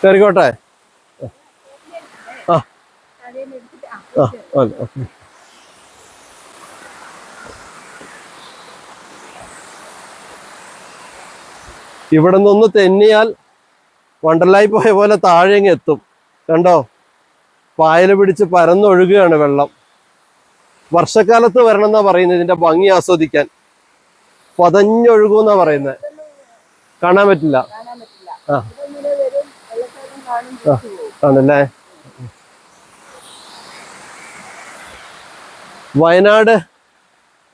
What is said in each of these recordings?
കയറിക്കോട്ടെ. ആ ആ ഇവിടെ നിന്ന് തെന്നിയാൽ വണ്ടർലായി പോയ പോലെ താഴെ എത്തും. കണ്ടോ, പായല് പിടിച്ച് പരന്നൊഴുകുകയാണ് വെള്ളം. വർഷക്കാലത്ത് വരണം എന്നാ പറയുന്നത് ഇതിന്റെ ഭംഗി ആസ്വദിക്കാൻ. പതഞ്ഞൊഴുകുന്നാ പറയുന്നത്. കാണാൻ പറ്റില്ല. ആ ആണല്ലേ. വയനാട്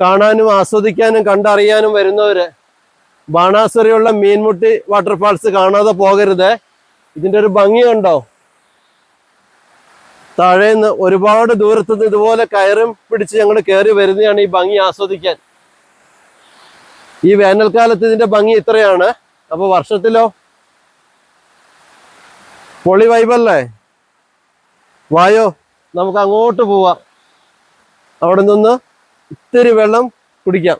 കാണാനും ആസ്വദിക്കാനും കണ്ടറിയാനും വരുന്നവര് ബാണാസുരയുള്ള മീൻമുട്ടി വാട്ടർഫാൾസ് കാണാതെ പോകരുത്. ഇതിന്റെ ഒരു ഭംഗി കണ്ടോ. താഴേന്ന് ഒരുപാട് ദൂരത്തുനിന്ന് ഇതുപോലെ കയറും പിടിച്ച് ഞങ്ങൾ കയറി വരുന്നതാണ് ഈ ഭംഗി ആസ്വദിക്കാൻ. ഈ വേനൽക്കാലത്ത് ഇതിന്റെ ഭംഗി ഇത്രയാണ്. അപ്പൊ വർഷത്തിലോ പൊളി വൈബല്ലേ. വായോ, നമുക്ക് അങ്ങോട്ട് പോവാം. അവിടെ നിന്ന് ഇത്തിരി വെള്ളം കുടിക്കാം.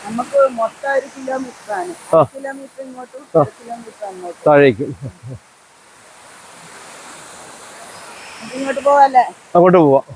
നമുക്ക് മൊത്തം 1 കിലോമീറ്റർ ആണ്. കിലോമീറ്റർ ഇങ്ങോട്ടും 1 കിലോമീറ്റർ അങ്ങോട്ടും താഴേക്കും. ഇങ്ങോട്ട് പോവാല്ലേ? അങ്ങോട്ട് പോവാം.